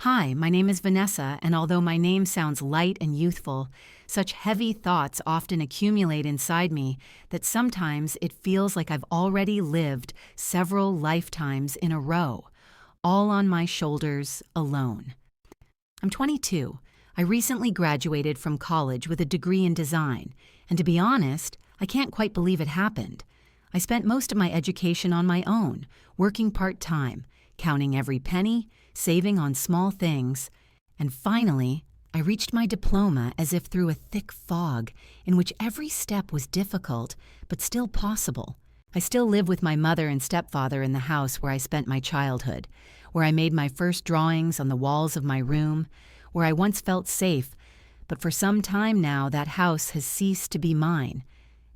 Hi, my name is Vanessa, and although my name sounds light and youthful, such heavy thoughts often accumulate inside me that sometimes it feels like I've already lived several lifetimes in a row, all on my shoulders alone. I'm 22. I recently graduated from college with a degree in design, and to be honest, I can't quite believe it happened. I spent most of my education on my own, working part-time, counting every penny, saving on small things, and finally, I reached my diploma as if through a thick fog in which every step was difficult, but still possible. I still live with my mother and stepfather in the house where I spent my childhood, where I made my first drawings on the walls of my room, where I once felt safe, but for some time now that house has ceased to be mine,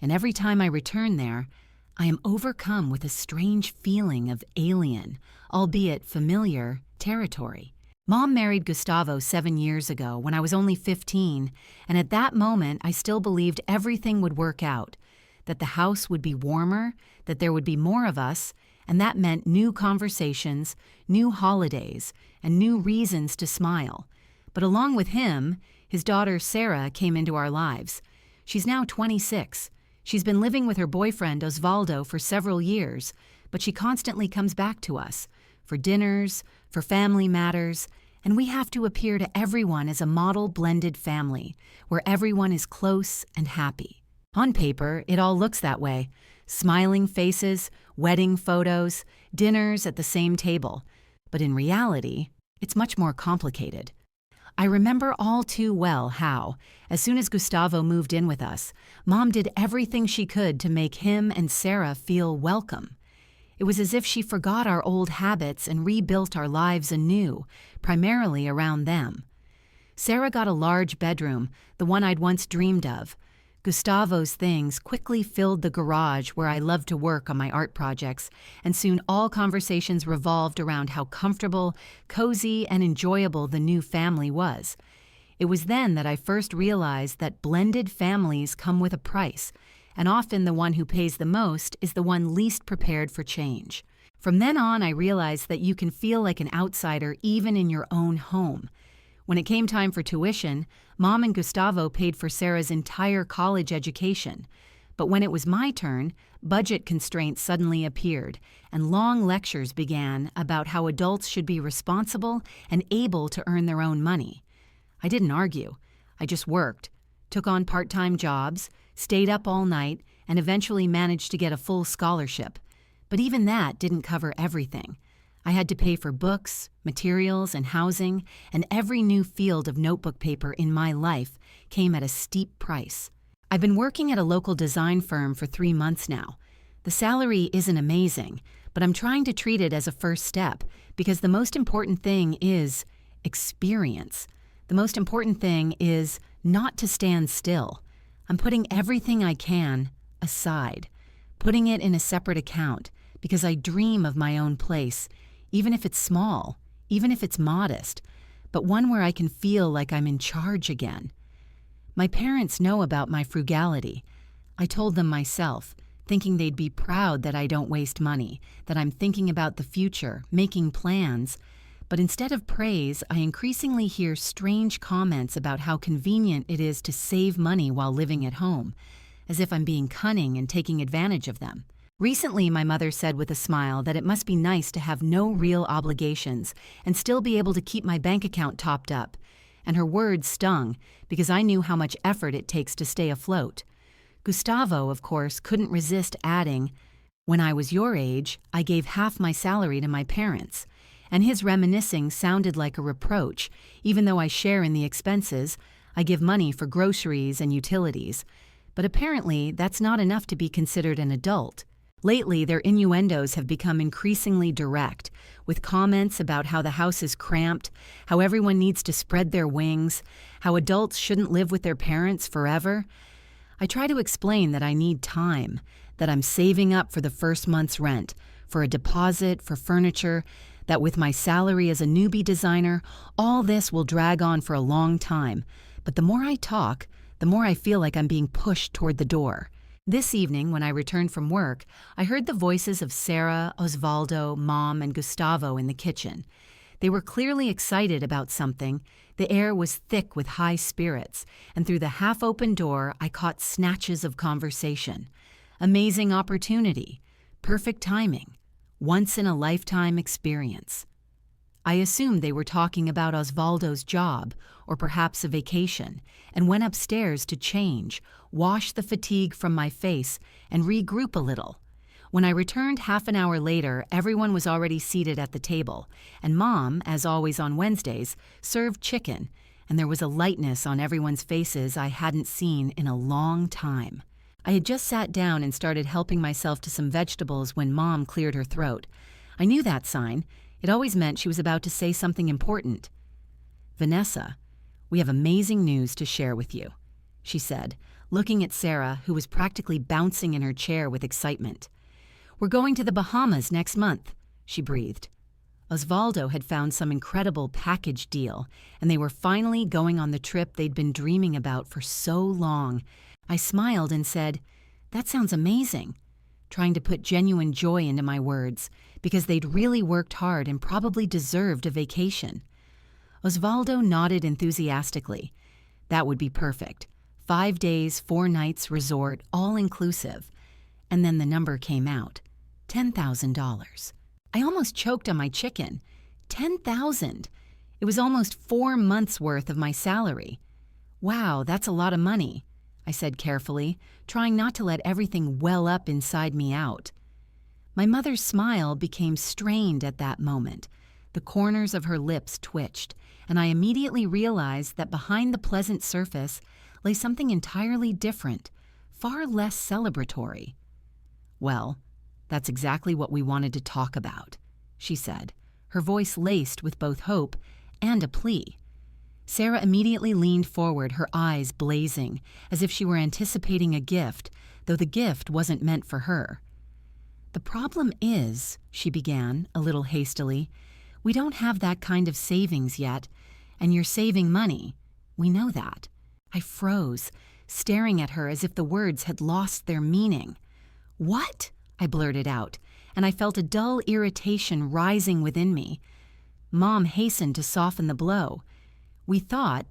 and every time I return there, I am overcome with a strange feeling of alien, albeit familiar, territory. Mom married Gustavo 7 years ago when I was only 15, and at that moment I still believed everything would work out, that the house would be warmer, that there would be more of us, and that meant new conversations, new holidays, and new reasons to smile. But along with him, his daughter Sarah came into our lives. She's now 26. She's been living with her boyfriend Osvaldo for several years, but she constantly comes back to us, for dinners, for family matters, and we have to appear to everyone as a model blended family, where everyone is close and happy. On paper, it all looks that way. Smiling faces, wedding photos, dinners at the same table. But in reality, it's much more complicated. I remember all too well how, as soon as Gustavo moved in with us, Mom did everything she could to make him and Sarah feel welcome. It was as if she forgot our old habits and rebuilt our lives anew, primarily around them. Sarah got a large bedroom, the one I'd once dreamed of. Gustavo's things quickly filled the garage where I loved to work on my art projects, and soon all conversations revolved around how comfortable, cozy, and enjoyable the new family was. It was then that I first realized that blended families come with a price, and often the one who pays the most is the one least prepared for change. From then on, I realized that you can feel like an outsider even in your own home. When it came time for tuition, Mom and Gustavo paid for Sarah's entire college education. But when it was my turn, budget constraints suddenly appeared, and long lectures began about how adults should be responsible and able to earn their own money. I didn't argue. I just worked, took on part-time jobs, stayed up all night, and eventually managed to get a full scholarship. But even that didn't cover everything. I had to pay for books, materials, and housing, and every new field of notebook paper in my life came at a steep price. I've been working at a local design firm for 3 months now. The salary isn't amazing, but I'm trying to treat it as a first step because the most important thing is experience. The most important thing is not to stand still. I'm putting everything I can aside, putting it in a separate account because I dream of my own place, even if it's small, even if it's modest, but one where I can feel like I'm in charge again. My parents know about my frugality. I told them myself, thinking they'd be proud that I don't waste money, that I'm thinking about the future, making plans. But instead of praise, I increasingly hear strange comments about how convenient it is to save money while living at home, as if I'm being cunning and taking advantage of them. Recently, my mother said with a smile that it must be nice to have no real obligations and still be able to keep my bank account topped up. And her words stung because I knew how much effort it takes to stay afloat. Gustavo, of course, couldn't resist adding, "When I was your age, I gave half my salary to my parents." And his reminiscing sounded like a reproach. Even though I share in the expenses, I give money for groceries and utilities. But apparently, that's not enough to be considered an adult. Lately, their innuendos have become increasingly direct, with comments about how the house is cramped, how everyone needs to spread their wings, how adults shouldn't live with their parents forever. I try to explain that I need time, that I'm saving up for the first month's rent, for a deposit, for furniture, that with my salary as a newbie designer, all this will drag on for a long time. But the more I talk, the more I feel like I'm being pushed toward the door. This evening, when I returned from work, I heard the voices of Sarah, Osvaldo, Mom, and Gustavo in the kitchen. They were clearly excited about something. The air was thick with high spirits, and through the half-open door I caught snatches of conversation. Amazing opportunity. Perfect timing. Once-in-a-lifetime experience. I assumed they were talking about Osvaldo's job, or perhaps a vacation, and went upstairs to change, wash the fatigue from my face, and regroup a little. When I returned half an hour later, everyone was already seated at the table, and Mom, as always on Wednesdays, served chicken, and there was a lightness on everyone's faces I hadn't seen in a long time. I had just sat down and started helping myself to some vegetables when Mom cleared her throat. I knew that sign. It always meant she was about to say something important. "Vanessa, we have amazing news to share with you," she said, looking at Sarah, who was practically bouncing in her chair with excitement. "We're going to the Bahamas next month," she breathed. Osvaldo had found some incredible package deal, and they were finally going on the trip they'd been dreaming about for so long. I smiled and said, "That sounds amazing," trying to put genuine joy into my words, because they'd really worked hard and probably deserved a vacation. Osvaldo nodded enthusiastically. That would be perfect. 5 days, 4 nights, resort, all inclusive. And then the number came out. $10,000. I almost choked on my chicken. $10,000. It was almost 4 months' worth of my salary. "Wow, that's a lot of money," I said carefully, trying not to let everything well up inside me out. My mother's smile became strained at that moment. The corners of her lips twitched, and I immediately realized that behind the pleasant surface lay something entirely different, far less celebratory. "Well, that's exactly what we wanted to talk about," she said, her voice laced with both hope and a plea. Sarah immediately leaned forward, her eyes blazing, as if she were anticipating a gift, though the gift wasn't meant for her. "The problem is," she began, a little hastily, "we don't have that kind of savings yet, and you're saving money. We know that." I froze, staring at her as if the words had lost their meaning. "What?" I blurted out, and I felt a dull irritation rising within me. Mom hastened to soften the blow. "We thought,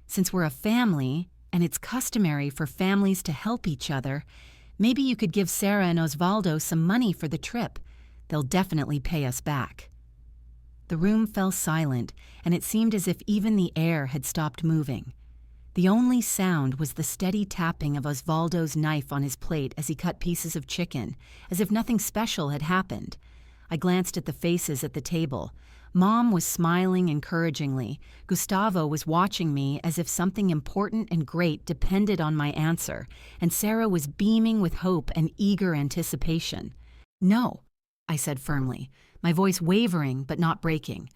since we're a family, and it's customary for families to help each other, maybe you could give Sarah and Osvaldo some money for the trip. They'll definitely pay us back." The room fell silent, and it seemed as if even the air had stopped moving. The only sound was the steady tapping of Osvaldo's knife on his plate as he cut pieces of chicken, as if nothing special had happened. I glanced at the faces at the table. Mom was smiling encouragingly. Gustavo was watching me as if something important and great depended on my answer, and Sarah was beaming with hope and eager anticipation. "No," I said firmly, my voice wavering but not breaking.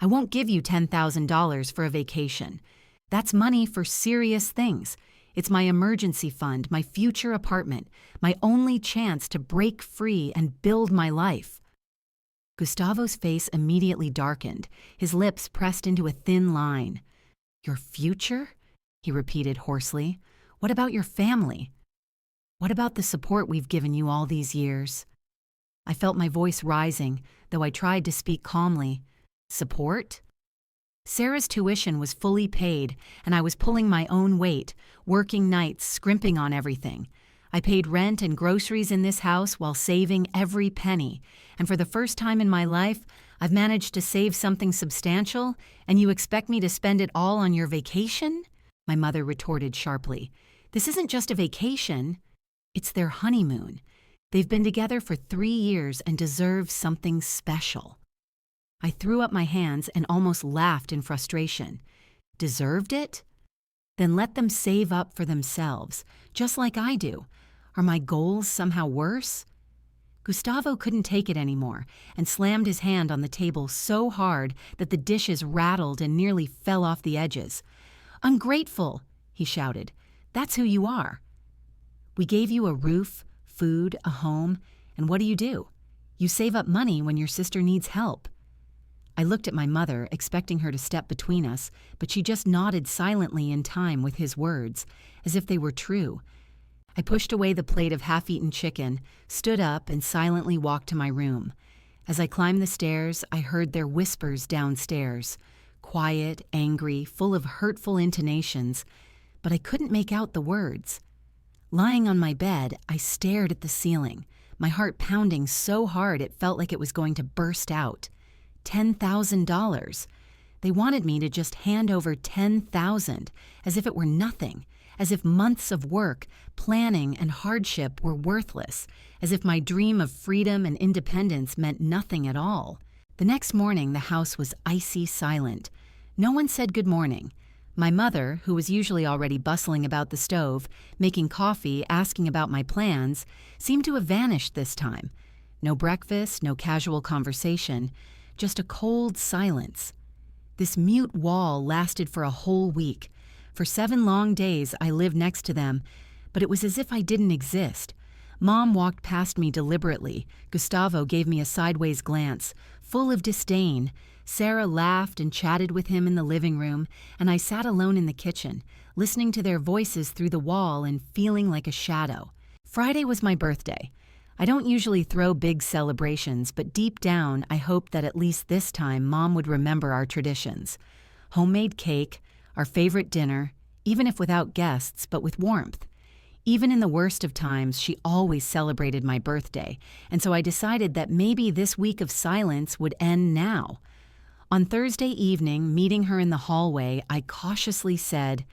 "I won't give you $10,000 for a vacation. That's money for serious things. It's my emergency fund, my future apartment, my only chance to break free and build my life." Gustavo's face immediately darkened, his lips pressed into a thin line. "Your future?" he repeated hoarsely. "What about your family? What about the support we've given you all these years?" I felt my voice rising, though I tried to speak calmly. "Support?" Sarah's tuition was fully paid, and I was pulling my own weight, working nights, scrimping on everything. I paid rent and groceries in this house while saving every penny, and for the first time in my life, I've managed to save something substantial, and you expect me to spend it all on your vacation? My mother retorted sharply. "This isn't just a vacation, it's their honeymoon. They've been together for 3 years and deserve something special." I threw up my hands and almost laughed in frustration. Deserved it? Then let them save up for themselves, just like I do. Are my goals somehow worse? Gustavo couldn't take it anymore and slammed his hand on the table so hard that the dishes rattled and nearly fell off the edges. "Ungrateful!" he shouted. "That's who you are. We gave you a roof, food, a home, and what do? You save up money when your sister needs help." I looked at my mother, expecting her to step between us, but she just nodded silently in time with his words, as if they were true. I pushed away the plate of half-eaten chicken, stood up, and silently walked to my room. As I climbed the stairs, I heard their whispers downstairs, quiet, angry, full of hurtful intonations, but I couldn't make out the words. Lying on my bed, I stared at the ceiling, my heart pounding so hard it felt like it was going to burst out. $10,000. They wanted me to just hand over $10,000, as if it were nothing, as if months of work, planning, and hardship were worthless, as if my dream of freedom and independence meant nothing at all. The next morning, the house was icy silent. No one said good morning. My mother, who was usually already bustling about the stove, making coffee, asking about my plans, seemed to have vanished this time. No breakfast, no casual conversation, just a cold silence. This mute wall lasted for a whole week. For 7 long days, I lived next to them, but it was as if I didn't exist. Mom walked past me deliberately. Gustavo gave me a sideways glance, full of disdain. Sarah laughed and chatted with him in the living room, and I sat alone in the kitchen, listening to their voices through the wall and feeling like a shadow. Friday was my birthday. I don't usually throw big celebrations, but deep down, I hoped that at least this time Mom would remember our traditions. Homemade cake, our favorite dinner, even if without guests, but with warmth. Even in the worst of times, she always celebrated my birthday, and so I decided that maybe this week of silence would end now. On Thursday evening, meeting her in the hallway, I cautiously said,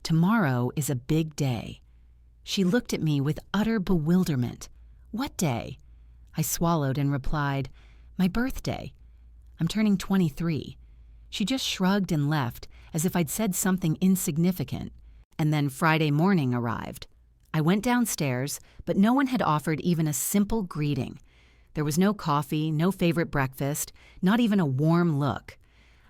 "Tomorrow is a big day." She looked at me with utter bewilderment. "What day?" I swallowed and replied, "My birthday. I'm turning 23. She just shrugged and left, as if I'd said something insignificant. And then Friday morning arrived. I went downstairs, but no one had offered even a simple greeting. There was no coffee, no favorite breakfast, not even a warm look.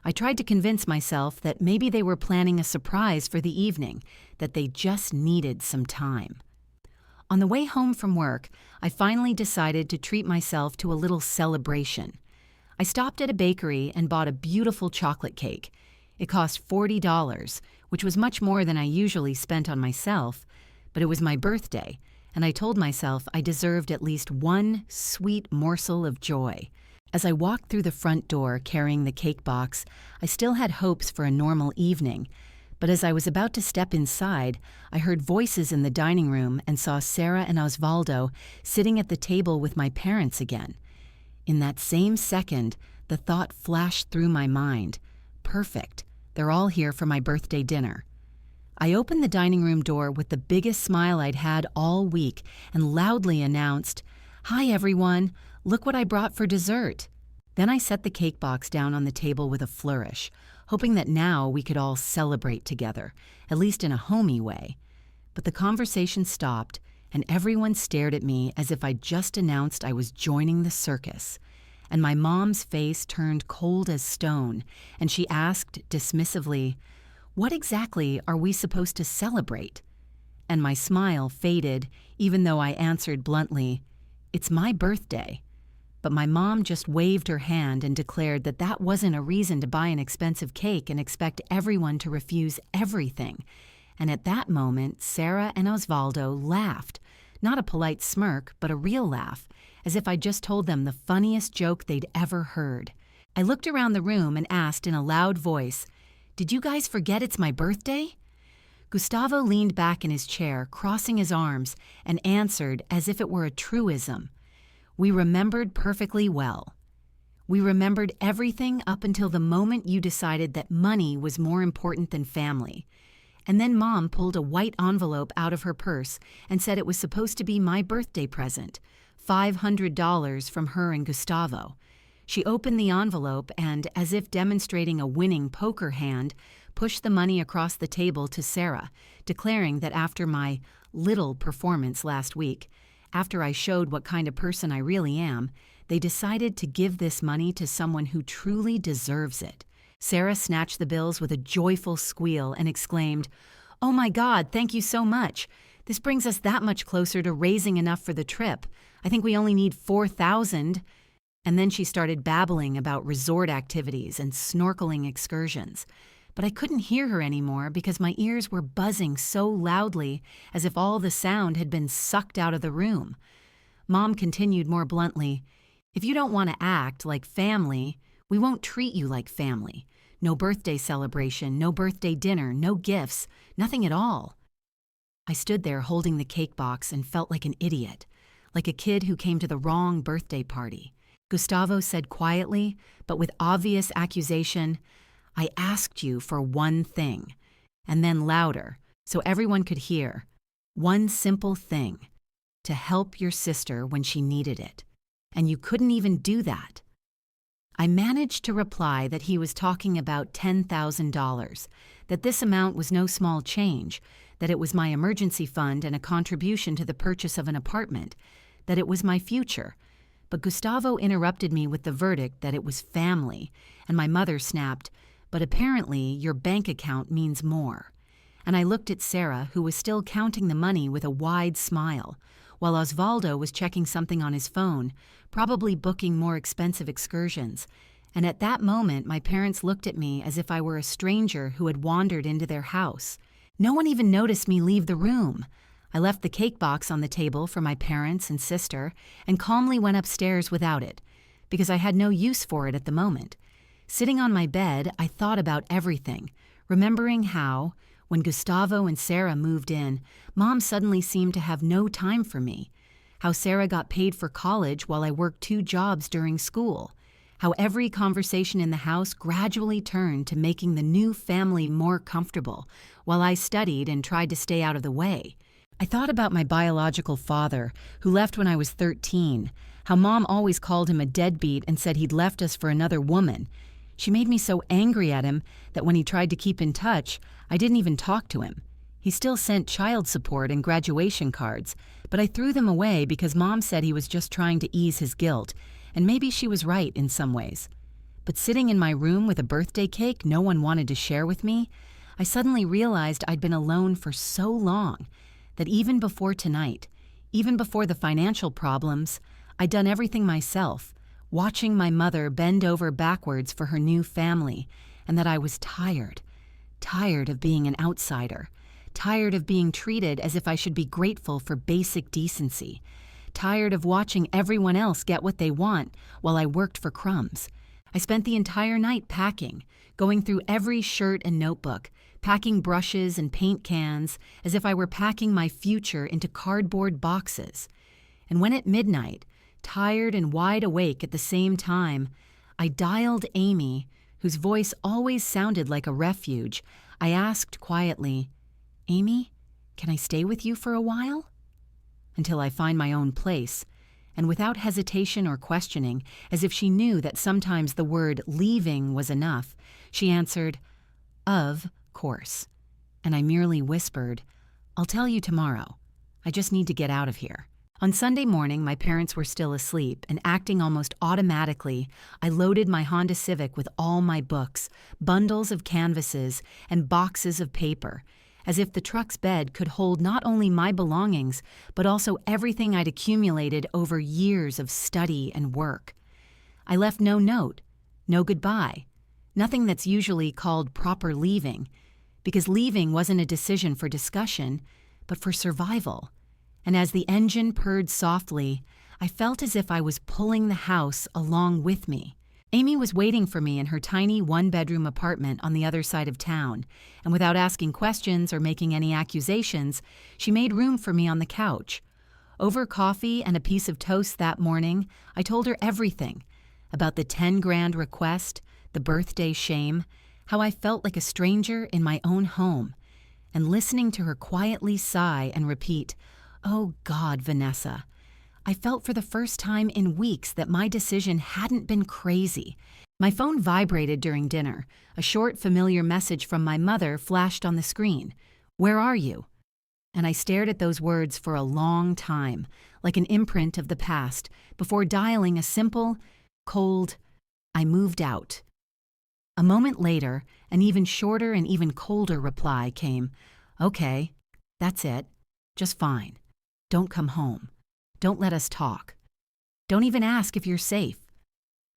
I tried to convince myself that maybe they were planning a surprise for the evening, that they just needed some time. On the way home from work, I finally decided to treat myself to a little celebration. I stopped at a bakery and bought a beautiful chocolate cake. It cost $40, which was much more than I usually spent on myself, but it was my birthday, and I told myself I deserved at least one sweet morsel of joy. As I walked through the front door carrying the cake box, I still had hopes for a normal evening, but as I was about to step inside, I heard voices in the dining room and saw Sarah and Osvaldo sitting at the table with my parents again. In that same second, the thought flashed through my mind. Perfect. They're all here for my birthday dinner. I opened the dining room door with the biggest smile I'd had all week and loudly announced, "Hi, everyone. Look what I brought for dessert." Then I set the cake box down on the table with a flourish, hoping that now we could all celebrate together, at least in a homey way. But the conversation stopped, and everyone stared at me as if I'd just announced I was joining the circus. And my mom's face turned cold as stone, and she asked dismissively, "What exactly are we supposed to celebrate?" And my smile faded, even though I answered bluntly, "It's my birthday." But my mom just waved her hand and declared that that wasn't a reason to buy an expensive cake and expect everyone to refuse everything. And at that moment, Sarah and Osvaldo laughed, not a polite smirk, but a real laugh, as if I'd just told them the funniest joke they'd ever heard. I looked around the room and asked in a loud voice, "Did you guys forget it's my birthday?" Gustavo leaned back in his chair, crossing his arms, and answered as if it were a truism. "We remembered perfectly well. We remembered everything up until the moment you decided that money was more important than family. And then Mom pulled a white envelope out of her purse and said it was supposed to be my birthday present, $500 from her and Gustavo. She opened the envelope and, as if demonstrating a winning poker hand, pushed the money across the table to Sarah, declaring that after my little performance last week, after I showed what kind of person I really am, they decided to give this money to someone who truly deserves it. Sarah snatched the bills with a joyful squeal and exclaimed, "Oh my God, thank you so much. This brings us that much closer to raising enough for the trip. I think we only need $4,000. And then she started babbling about resort activities and snorkeling excursions. But I couldn't hear her anymore because my ears were buzzing so loudly as if all the sound had been sucked out of the room. Mom continued more bluntly, If you don't want to act like family, we won't treat you like family. No birthday celebration, no birthday dinner, no gifts, nothing at all. I stood there holding the cake box and felt like an idiot, like a kid who came to the wrong birthday party. Gustavo said quietly, but with obvious accusation, "I asked you for one thing," and then louder, so everyone could hear. One simple thing: to help your sister when she needed it. And you couldn't even do that. I managed to reply that he was talking about $10,000, that this amount was no small change, that it was my emergency fund and a contribution to the purchase of an apartment, that it was my future. But Gustavo interrupted me with the verdict that it was family, and my mother snapped, "But apparently your bank account means more." And I looked at Sarah, who was still counting the money with a wide smile, while Osvaldo was checking something on his phone, probably booking more expensive excursions. And at that moment, my parents looked at me as if I were a stranger who had wandered into their house. No one even noticed me leave the room. I left the cake box on the table for my parents and sister and calmly went upstairs without it, because I had no use for it at the moment. Sitting on my bed, I thought about everything, remembering how, when Gustavo and Sarah moved in, Mom suddenly seemed to have no time for me. How Sarah got paid for college while I worked 2 jobs during school. How every conversation in the house gradually turned to making the new family more comfortable, while I studied and tried to stay out of the way. I thought about my biological father, who left when I was 13, how Mom always called him a deadbeat and said he'd left us for another woman. She made me so angry at him that when he tried to keep in touch, I didn't even talk to him. He still sent child support and graduation cards, but I threw them away because Mom said he was just trying to ease his guilt, and maybe she was right in some ways. But sitting in my room with a birthday cake no one wanted to share with me, I suddenly realized I'd been alone for so long that even before tonight, even before the financial problems, I'd done everything myself, watching my mother bend over backwards for her new family, and that I was tired of being an outsider, tired of being treated as if I should be grateful for basic decency, tired of watching everyone else get what they want while I worked for crumbs. I spent the entire night packing, going through every shirt and notebook, packing brushes and paint cans as if I were packing my future into cardboard boxes. And when at midnight, tired and wide awake at the same time, I dialed Amy, whose voice always sounded like a refuge. I asked quietly, "Amy, can I stay with you for a while?" Until I find my own place. And without hesitation or questioning, as if she knew that sometimes the word leaving was enough, she answered, "Of course." And I merely whispered, "I'll tell you tomorrow. I just need to get out of here." On Sunday morning, my parents were still asleep, and acting almost automatically, I loaded my Honda Civic with all my books, bundles of canvases, and boxes of paper, as if the truck's bed could hold not only my belongings, but also everything I'd accumulated over years of study and work. I left no note, no goodbye, nothing that's usually called proper leaving, because leaving wasn't a decision for discussion, but for survival. And as the engine purred softly, I felt as if I was pulling the house along with me. Amy was waiting for me in her tiny one-bedroom apartment on the other side of town, and without asking questions or making any accusations, she made room for me on the couch. Over coffee and a piece of toast that morning, I told her everything about the 10 grand request, the birthday shame, how I felt like a stranger in my own home, and listening to her quietly sigh and repeat, "Oh God, Vanessa." I felt for the first time in weeks that my decision hadn't been crazy. My phone vibrated during dinner. A short, familiar message from my mother flashed on the screen. "Where are you?" And I stared at those words for a long time, like an imprint of the past, before dialing a simple, cold, "I moved out." A moment later, an even shorter and even colder reply came. "Okay, that's it. Just fine. Don't come home. Don't let us talk. Don't even ask if you're safe."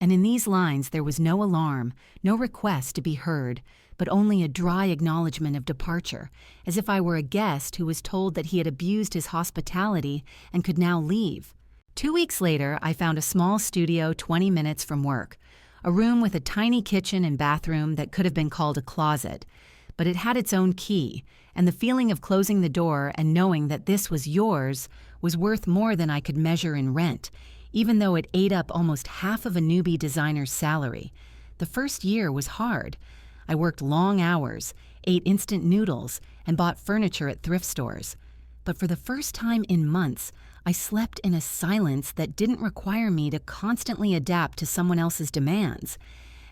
And in these lines there was no alarm, no request to be heard, but only a dry acknowledgement of departure, as if I were a guest who was told that he had abused his hospitality and could now leave. 2 weeks later, I found a small studio 20 minutes from work, a room with a tiny kitchen and bathroom that could have been called a closet. But it had its own key, and the feeling of closing the door and knowing that this was yours was worth more than I could measure in rent, even though it ate up almost half of a newbie designer's salary. The first year was hard. I worked long hours, ate instant noodles, and bought furniture at thrift stores. But for the first time in months, I slept in a silence that didn't require me to constantly adapt to someone else's demands.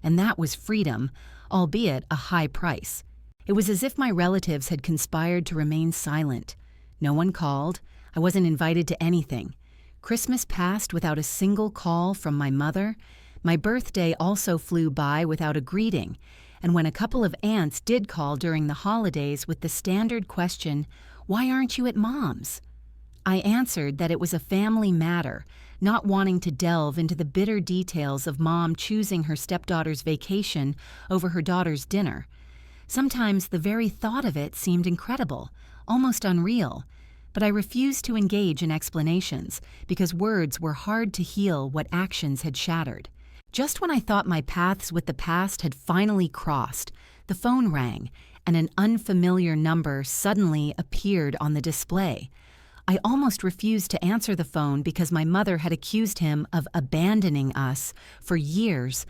And that was freedom, albeit a high price. It was as if my relatives had conspired to remain silent. No one called. I wasn't invited to anything. Christmas passed without a single call from my mother. My birthday also flew by without a greeting. And when a couple of aunts did call during the holidays with the standard question, "Why aren't you at Mom's?" I answered that it was a family matter, not wanting to delve into the bitter details of Mom choosing her stepdaughter's vacation over her daughter's dinner. Sometimes the very thought of it seemed incredible, almost unreal, but I refused to engage in explanations because words were hard to heal what actions had shattered. Just when I thought my paths with the past had finally crossed, the phone rang, and an unfamiliar number suddenly appeared on the display. I almost refused to answer the phone because my mother had accused him of abandoning us for years,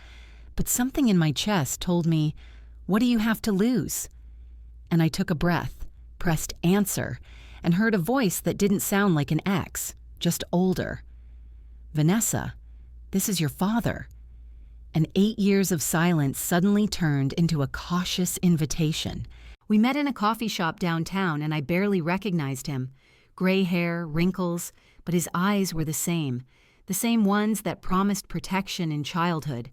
but something in my chest told me, "What do you have to lose?" And I took a breath, pressed answer, and heard a voice that didn't sound like an ex, just older. "Vanessa, this is your father." And 8 years of silence suddenly turned into a cautious invitation. We met in a coffee shop downtown, and I barely recognized him. Gray hair, wrinkles, but his eyes were the same ones that promised protection in childhood.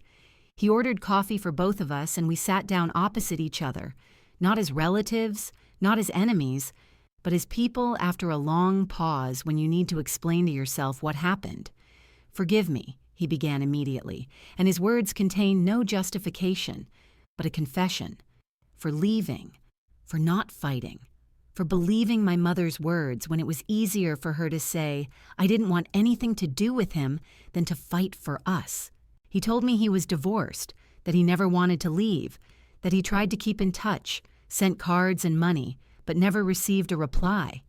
He ordered coffee for both of us, and we sat down opposite each other, not as relatives, not as enemies, but as people after a long pause when you need to explain to yourself what happened. "Forgive me," he began immediately, and his words contained no justification, but a confession. For leaving, for not fighting, for believing my mother's words when it was easier for her to say I didn't want anything to do with him than to fight for us. He told me he was divorced, that he never wanted to leave, that he tried to keep in touch, sent cards and money, but never received a reply.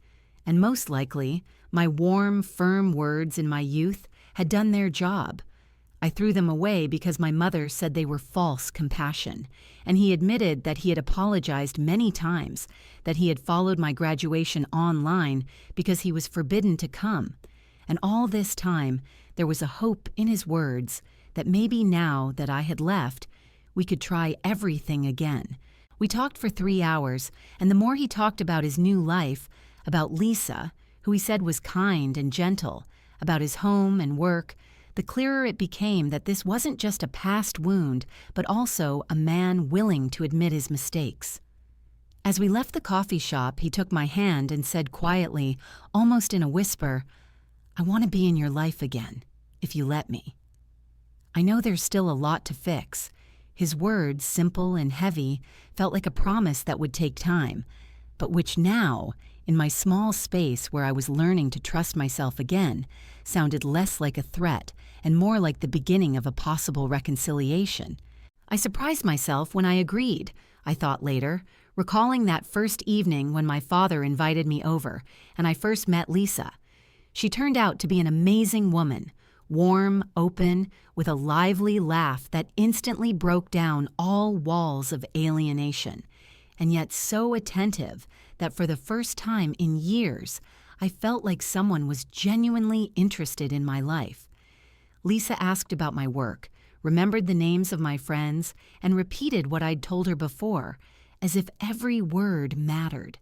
And most likely, my warm, firm words in my youth had done their job. I threw them away because my mother said they were false compassion, and he admitted that he had apologized many times, that he had followed my graduation online because he was forbidden to come. And all this time, there was a hope in his words that maybe now that I had left, we could try everything again. We talked for 3 hours, and the more he talked about his new life, about Lisa, who he said was kind and gentle, about his home and work, the clearer it became that this wasn't just a past wound, but also a man willing to admit his mistakes. As we left the coffee shop, he took my hand and said quietly, almost in a whisper, "I want to be in your life again, if you let me." I know there's still a lot to fix. His words, simple and heavy, felt like a promise that would take time, but which now, in my small space where I was learning to trust myself again, sounded less like a threat and more like the beginning of a possible reconciliation. I surprised myself when I agreed, I thought later, recalling that first evening when my father invited me over and I first met Lisa. She turned out to be an amazing woman, warm, open, with a lively laugh that instantly broke down all walls of alienation, and yet so attentive that for the first time in years, I felt like someone was genuinely interested in my life. Lisa asked about my work, remembered the names of my friends, and repeated what I'd told her before, as if every word mattered.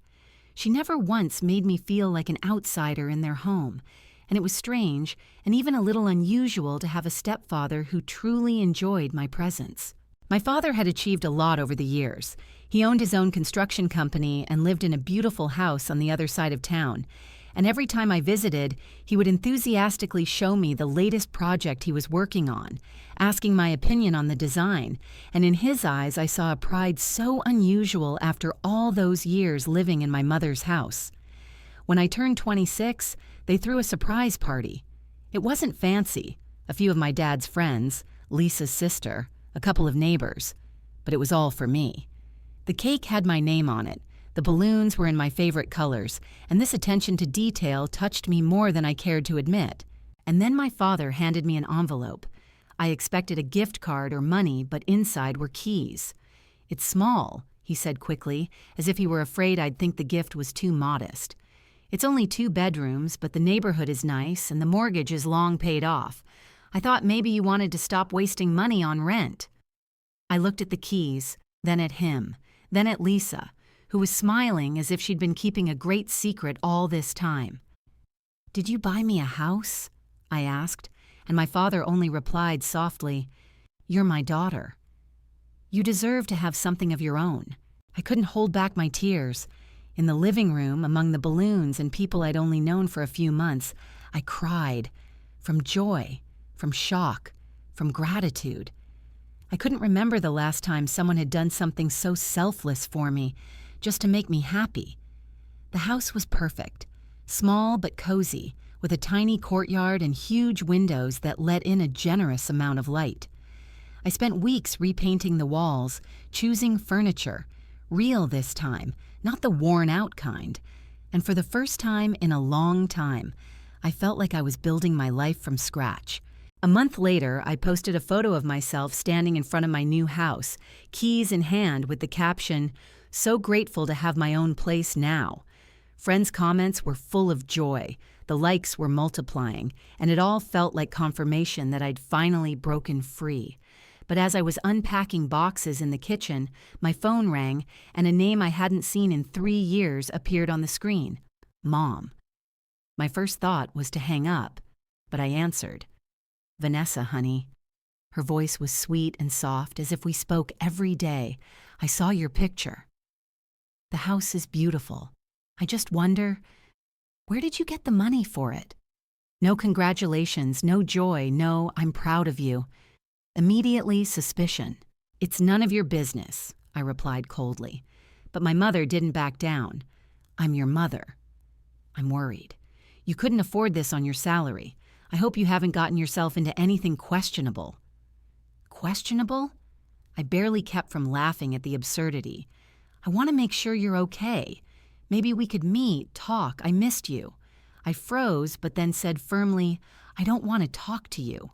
She never once made me feel like an outsider in their home, and it was strange and even a little unusual to have a stepfather who truly enjoyed my presence. My father had achieved a lot over the years. He owned his own construction company and lived in a beautiful house on the other side of town. And every time I visited, he would enthusiastically show me the latest project he was working on, asking my opinion on the design, and in his eyes I saw a pride so unusual after all those years living in my mother's house. When I turned 26, they threw a surprise party. It wasn't fancy. A few of my dad's friends, Lisa's sister, a couple of neighbors, but it was all for me. The cake had my name on it, the balloons were in my favorite colors, and this attention to detail touched me more than I cared to admit. And then my father handed me an envelope. I expected a gift card or money, but inside were keys. "It's small," he said quickly, as if he were afraid I'd think the gift was too modest. "It's only 2 bedrooms, but the neighborhood is nice and the mortgage is long paid off. I thought maybe you wanted to stop wasting money on rent." I looked at the keys, then at him, then at Lisa, who was smiling as if she'd been keeping a great secret all this time. "Did you buy me a house?" I asked, and my father only replied softly, "You're my daughter. You deserve to have something of your own." I couldn't hold back my tears. In the living room, among the balloons and people I'd only known for a few months, I cried, from joy, from shock, from gratitude. I couldn't remember the last time someone had done something so selfless for me, just to make me happy. The house was perfect, small but cozy, with a tiny courtyard and huge windows that let in a generous amount of light. I spent weeks repainting the walls, choosing furniture, real this time, not the worn-out kind. And for the first time in a long time, I felt like I was building my life from scratch. A month later, I posted a photo of myself standing in front of my new house, keys in hand with the caption, "So grateful to have my own place now." Friends' comments were full of joy, the likes were multiplying, and it all felt like confirmation that I'd finally broken free. But as I was unpacking boxes in the kitchen, my phone rang, and a name I hadn't seen in 3 years appeared on the screen. Mom. My first thought was to hang up, but I answered. "Vanessa, honey." Her voice was sweet and soft, as if we spoke every day. "I saw your picture. The house is beautiful. I just wonder, where did you get the money for it?" No congratulations, no joy, no "I'm proud of you." Immediately, suspicion. "It's none of your business," I replied coldly. But my mother didn't back down. "I'm your mother. I'm worried. You couldn't afford this on your salary. I hope you haven't gotten yourself into anything questionable." Questionable? I barely kept from laughing at the absurdity. "I want to make sure you're okay. Maybe we could meet, talk. I missed you." I froze, but then said firmly, "I don't want to talk to you.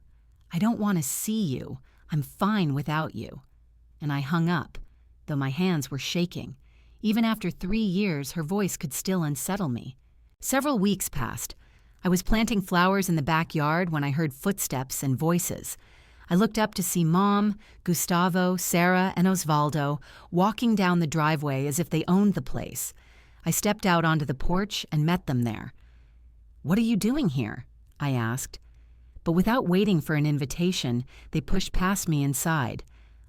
I don't want to see you. I'm fine without you." And I hung up, though my hands were shaking. Even after 3 years, her voice could still unsettle me. Several weeks passed. I was planting flowers in the backyard when I heard footsteps and voices. I looked up to see Mom, Gustavo, Sarah, and Osvaldo walking down the driveway as if they owned the place. I stepped out onto the porch and met them there. "What are you doing here?" I asked. But without waiting for an invitation, they pushed past me inside.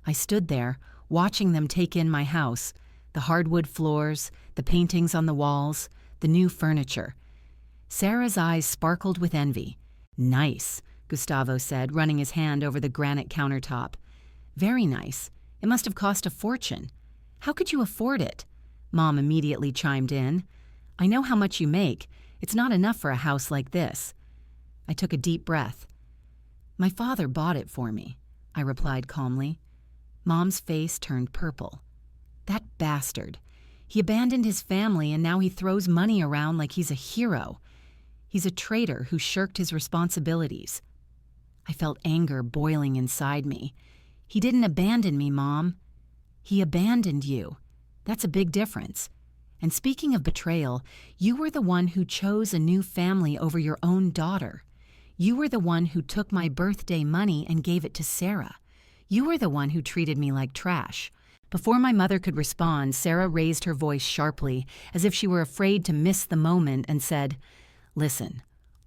I stood there, watching them take in my house, the hardwood floors, the paintings on the walls, the new furniture. Sarah's eyes sparkled with envy. "Nice," Gustavo said, running his hand over the granite countertop. "Very nice. It must have cost a fortune. How could you afford it?" Mom immediately chimed in. "I know how much you make. It's not enough for a house like this." I took a deep breath. "My father bought it for me," I replied calmly. Mom's face turned purple. "That bastard. He abandoned his family and now he throws money around like he's a hero. He's a traitor who shirked his responsibilities." I felt anger boiling inside me. "He didn't abandon me, Mom. He abandoned you. That's a big difference. And speaking of betrayal, you were the one who chose a new family over your own daughter. You were the one who took my birthday money and gave it to Sarah. You were the one who treated me like trash." Before my mother could respond, Sarah raised her voice sharply, as if she were afraid to miss the moment, and said, "Listen,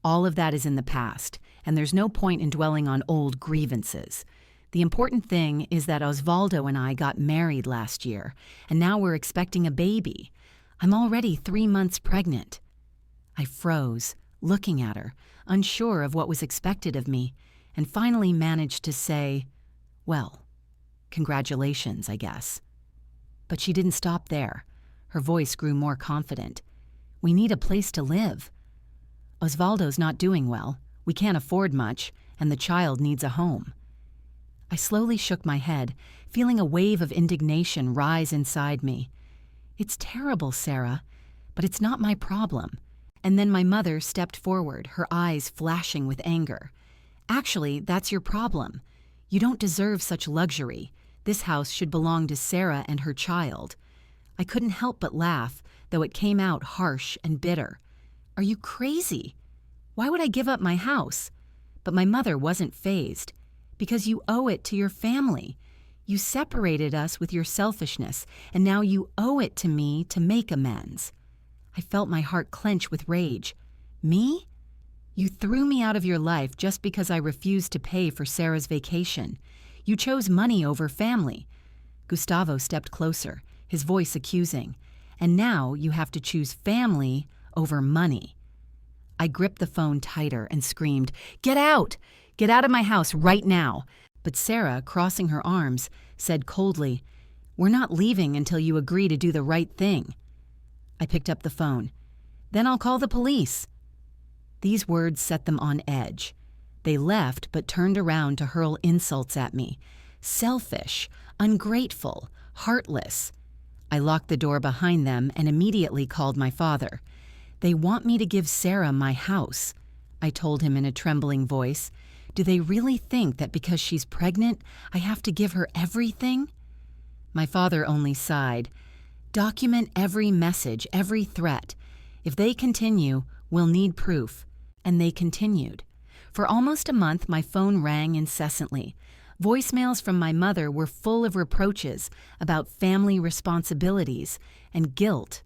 all of that is in the past, and there's no point in dwelling on old grievances. The important thing is that Osvaldo and I got married last year, and now we're expecting a baby. I'm already 3 months pregnant." I froze, looking at her, unsure of what was expected of me, and finally managed to say, "Well, congratulations, I guess." But she didn't stop there. Her voice grew more confident. "We need a place to live. Osvaldo's not doing well. We can't afford much, and the child needs a home." I slowly shook my head, feeling a wave of indignation rise inside me. "It's terrible, Sarah, but it's not my problem." And then my mother stepped forward, her eyes flashing with anger. "Actually, that's your problem. You don't deserve such luxury. This house should belong to Sarah and her child." I couldn't help but laugh, though it came out harsh and bitter. "Are you crazy? Why would I give up my house?" But my mother wasn't fazed. "Because you owe it to your family. You separated us with your selfishness, and now you owe it to me to make amends." I felt my heart clench with rage. "Me? You threw me out of your life just because I refused to pay for Sarah's vacation. You chose money over family." Gustavo stepped closer, his voice accusing. "And now you have to choose family over money." I gripped the phone tighter and screamed, "Get out! Get out of my house right now!" But Sarah, crossing her arms, said coldly, "We're not leaving until you agree to do the right thing." I picked up the phone. "Then I'll call the police." These words set them on edge. They left but turned around to hurl insults at me. Selfish, ungrateful, heartless. I locked the door behind them and immediately called my father. "They want me to give Sarah my house," I told him in a trembling voice. "Do they really think that because she's pregnant, I have to give her everything?" My father only sighed. "Document every message, every threat. If they continue, we'll need proof." And they continued. For almost a month, my phone rang incessantly. Voicemails from my mother were full of reproaches about family responsibilities and guilt.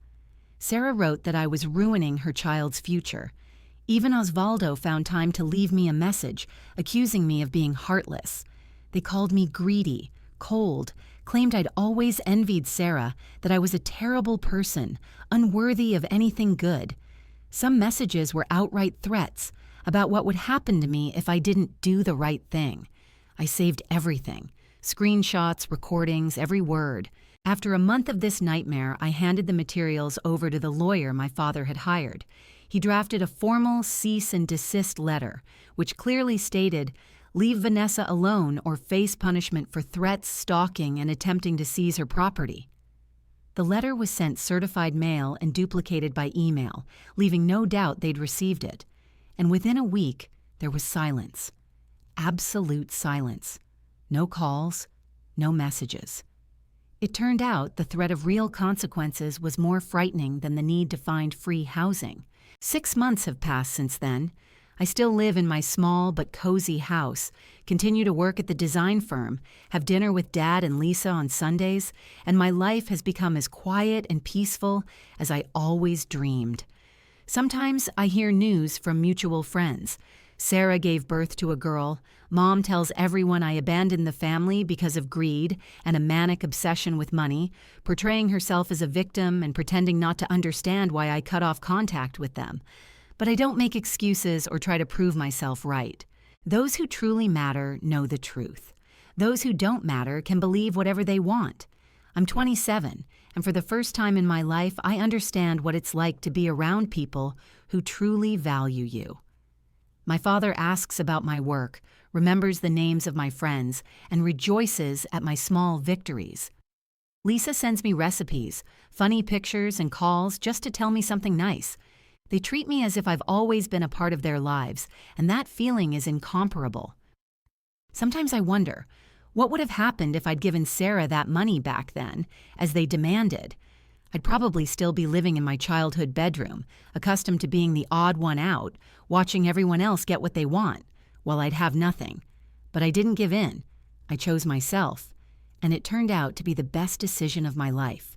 Sarah wrote that I was ruining her child's future. Even Osvaldo found time to leave me a message, accusing me of being heartless. They called me greedy, cold, claimed I'd always envied Sarah, that I was a terrible person, unworthy of anything good. Some messages were outright threats about what would happen to me if I didn't do the right thing. I saved everything, screenshots, recordings, every word. After a month of this nightmare, I handed the materials over to the lawyer my father had hired. He drafted a formal cease and desist letter, which clearly stated, "Leave Vanessa alone or face punishment for threats, stalking, and attempting to seize her property." The letter was sent certified mail and duplicated by email, leaving no doubt they'd received it. And within a week, there was silence. Absolute silence. No calls, no messages. It turned out the threat of real consequences was more frightening than the need to find free housing. 6 months have passed since then. I still live in my small but cozy house, continue to work at the design firm, have dinner with Dad and Lisa on Sundays, and my life has become as quiet and peaceful as I always dreamed. Sometimes I hear news from mutual friends. Sarah gave birth to a girl. Mom tells everyone I abandoned the family because of greed and a manic obsession with money, portraying herself as a victim and pretending not to understand why I cut off contact with them. But I don't make excuses or try to prove myself right. Those who truly matter know the truth. Those who don't matter can believe whatever they want. I'm 27, and for the first time in my life, I understand what it's like to be around people who truly value you. My father asks about my work, remembers the names of my friends, and rejoices at my small victories. Lisa sends me recipes, funny pictures, and calls just to tell me something nice. They treat me as if I've always been a part of their lives, and that feeling is incomparable. Sometimes I wonder, what would have happened if I'd given Sarah that money back then, as they demanded? I'd probably still be living in my childhood bedroom, accustomed to being the odd one out, watching everyone else get what they want, while I'd have nothing. But I didn't give in. I chose myself, and it turned out to be the best decision of my life.